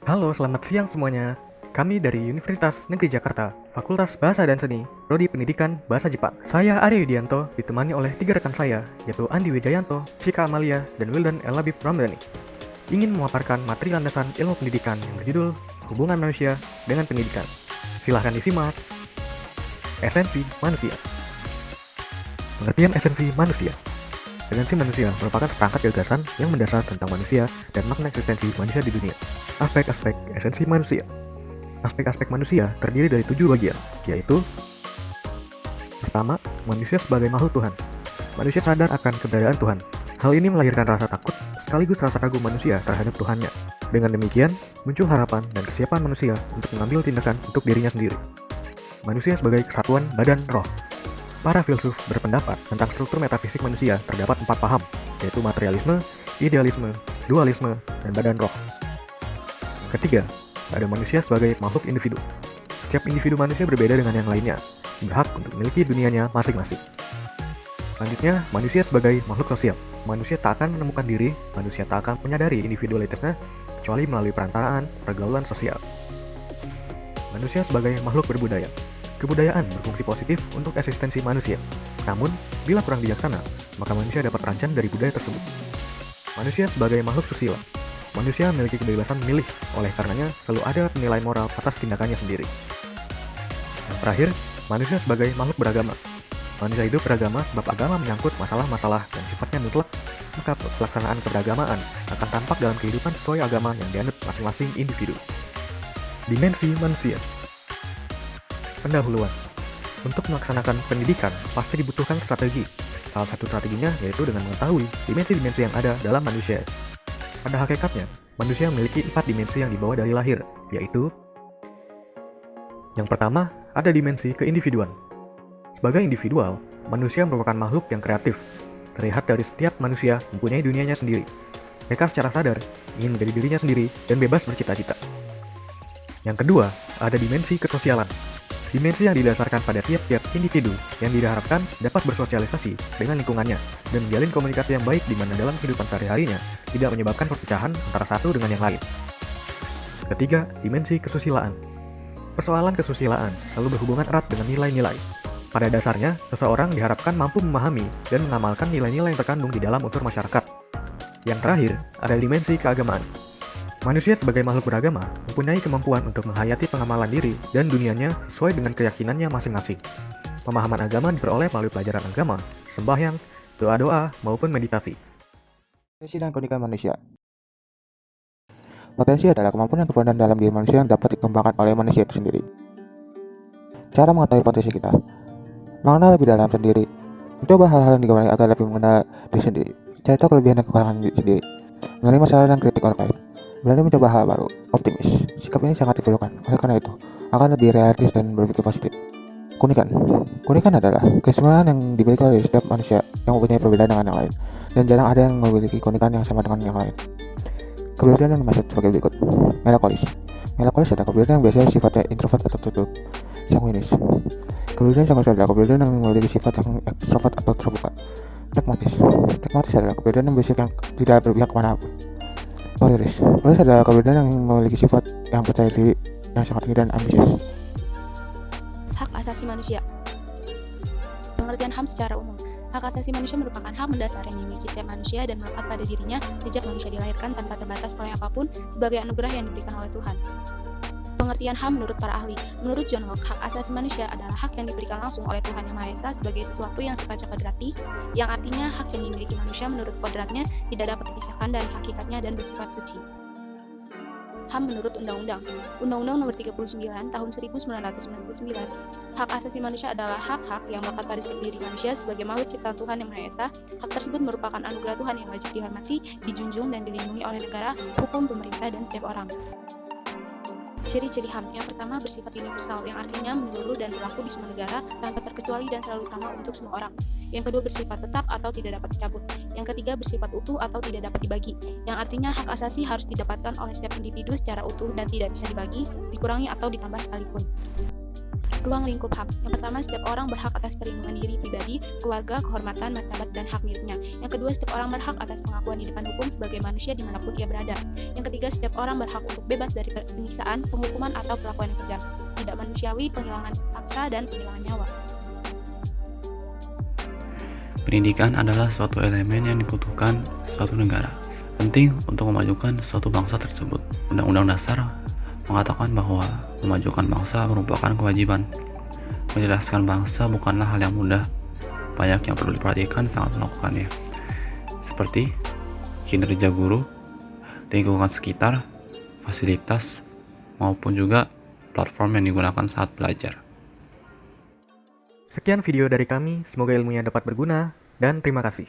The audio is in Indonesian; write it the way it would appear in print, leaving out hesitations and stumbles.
Halo, selamat siang semuanya. Kami dari Universitas Negeri Jakarta, Fakultas Bahasa dan Seni, Prodi Pendidikan Bahasa Jepang. Saya Arya Yudianto, ditemani oleh 3 rekan saya, yaitu Andi Wijayanto, Cika Amalia, dan Wildan Elabib Ramdhani. Ingin memaparkan materi landasan ilmu pendidikan yang berjudul Hubungan Manusia dengan Pendidikan. Silahkan disimak. Esensi Manusia. Pengertian esensi manusia. Esensi manusia merupakan seperangkat gagasan yang mendasar tentang manusia dan makna eksistensi manusia di dunia. Aspek-aspek esensi manusia. Aspek-aspek manusia terdiri dari 7 bagian, yaitu: pertama, manusia sebagai makhluk Tuhan. Manusia sadar akan keberadaan Tuhan. Hal ini melahirkan rasa takut sekaligus rasa kagum manusia terhadap Tuhannya. Dengan demikian, muncul harapan dan kesiapan manusia untuk mengambil tindakan untuk dirinya sendiri. Manusia sebagai kesatuan badan roh. Para filsuf berpendapat tentang struktur metafisik manusia terdapat 4 paham, yaitu materialisme, idealisme, dualisme, dan badan roh. Ketiga, ada manusia sebagai makhluk individu. Setiap individu manusia berbeda dengan yang lainnya, berhak untuk memiliki dunianya masing-masing. Selanjutnya, manusia sebagai makhluk sosial. Manusia tak akan menemukan diri, manusia tak akan menyadari individualitasnya, kecuali melalui perantaraan pergaulan sosial. Manusia sebagai makhluk berbudaya. Kebudayaan berfungsi positif untuk eksistensi manusia. Namun, bila kurang bijaksana, maka manusia dapat terancam dari budaya tersebut. Manusia sebagai makhluk susila. Manusia memiliki kebebasan memilih, oleh karenanya selalu ada penilaian moral atas tindakannya sendiri. Yang terakhir, manusia sebagai makhluk beragama. Manusia hidup beragama sebab agama menyangkut masalah-masalah dan sifatnya mutlak, maka pelaksanaan keberagamaan akan tampak dalam kehidupan sesuai agama yang dianut masing-masing individu. Dimensi manusia. Pendahuluan. Untuk melaksanakan pendidikan, pasti dibutuhkan strategi. Salah satu strateginya yaitu dengan mengetahui dimensi-dimensi yang ada dalam manusia. Pada hakikatnya, manusia memiliki 4 dimensi yang dibawa dari lahir, yaitu: yang pertama, ada dimensi keindividuan. Sebagai individual, manusia merupakan makhluk yang kreatif. Terlihat dari setiap manusia mempunyai dunianya sendiri. Mereka secara sadar ingin menjadi dirinya sendiri dan bebas bercita-cita. Yang kedua, ada dimensi kesosialan. Dimensi yang didasarkan pada tiap-tiap individu yang diharapkan dapat bersosialisasi dengan lingkungannya dan menjalin komunikasi yang baik di mana dalam kehidupan sehari-harinya tidak menyebabkan perpecahan antara satu dengan yang lain. Ketiga, dimensi kesusilaan. Persoalan kesusilaan selalu berhubungan erat dengan nilai-nilai. Pada dasarnya, seseorang diharapkan mampu memahami dan mengamalkan nilai-nilai yang terkandung di dalam unsur masyarakat. Yang terakhir, ada dimensi keagamaan. Manusia sebagai makhluk beragama mempunyai kemampuan untuk menghayati pengamalan diri dan dunianya sesuai dengan keyakinannya masing-masing. Pemahaman agama diperoleh melalui pelajaran agama, sembahyang, doa-doa, maupun meditasi. Potensi dan keunikan manusia. Potensi adalah kemampuan dan keberadaan dalam diri manusia yang dapat dikembangkan oleh manusia itu sendiri. Cara mengetahui potensi kita. Mengenal lebih dalam sendiri. Mencoba hal-hal yang digemari agar lebih mengenal diri sendiri. Cari tahu kelebihan dan kekurangan diri sendiri. Menerima saran dan kritik orang lain. Berani mencoba hal baru. Optimis. Sikap ini sangat diperlukan. Oleh karena itu, akan lebih realistis dan berpikir positif. Keunikan. Keunikan adalah keistimewaan yang dimiliki oleh setiap manusia yang mempunyai perbedaan dengan yang lain, dan jarang ada yang memiliki keunikan yang sama dengan yang lain. Kepribadian yang dimaksud sebagai berikut. Melankolis. Melankolis adalah kepribadian yang biasanya sifatnya introvert atau tertutup. Sanguinis. Kepribadian sanguinis adalah kepribadian yang memiliki sifat yang ekstrovert atau terbuka. Pragmatis. Pragmatis adalah kepribadian yang bersifat yang tidak berpihak kemanapun. Koloris. Koloris adalah kepribadian yang memiliki sifat yang percaya diri, yang sangat tinggi dan ambisius. Hak asasi manusia. Pengertian HAM secara umum. Hak asasi manusia merupakan hak mendasar yang dimiliki setiap manusia dan melekat pada dirinya sejak manusia dilahirkan tanpa terbatas oleh apapun sebagai anugerah yang diberikan oleh Tuhan. Pengertian HAM menurut para ahli. Menurut John Locke, hak asasi manusia adalah hak yang diberikan langsung oleh Tuhan Yang Maha Esa sebagai sesuatu yang sifatnya kodrati, yang artinya hak yang dimiliki manusia menurut kodratnya tidak dapat dipisahkan dari hakikatnya dan bersifat suci. HAM menurut Undang-Undang. Undang-Undang Nomor 39 Tahun 1999. Hak asasi manusia adalah hak-hak yang melekat pada setiap diri manusia sebagai makhluk ciptaan Tuhan Yang Maha Esa. Hak tersebut merupakan anugerah Tuhan yang wajib dihormati, dijunjung, dan dilindungi oleh negara, hukum, pemerintah, dan setiap orang. Ciri-ciri HAM. Yang pertama, bersifat universal, yang artinya menyeluruh dan berlaku di semua negara tanpa terkecuali dan selalu sama untuk semua orang. Yang kedua, bersifat tetap atau tidak dapat dicabut. Yang ketiga, bersifat utuh atau tidak dapat dibagi, yang artinya hak asasi harus didapatkan oleh setiap individu secara utuh dan tidak bisa dibagi, dikurangi atau ditambah sekalipun. Ruang lingkup HAM. Yang pertama, setiap orang berhak atas perlindungan diri pribadi, keluarga, kehormatan, martabat, dan hak miliknya. Yang kedua, setiap orang berhak atas pengakuan di depan hukum sebagai manusia dimanapun ia berada. Yang ketiga, setiap orang berhak untuk bebas dari penyiksaan, penghukuman, atau perlakuan yang kejam, tidak manusiawi, penghilangan paksa, dan penghilangan nyawa. Pendidikan adalah suatu elemen yang dibutuhkan suatu negara, penting untuk memajukan suatu bangsa tersebut. Undang-Undang Dasar mengatakan bahwa memajukan bangsa merupakan kewajiban. Menjelaskan bangsa bukanlah hal yang mudah, banyak yang perlu diperhatikan saat melakukannya, seperti kinerja guru, lingkungan sekitar, fasilitas, maupun juga platform yang digunakan saat belajar. Sekian video dari kami, semoga ilmunya dapat berguna, dan terima kasih.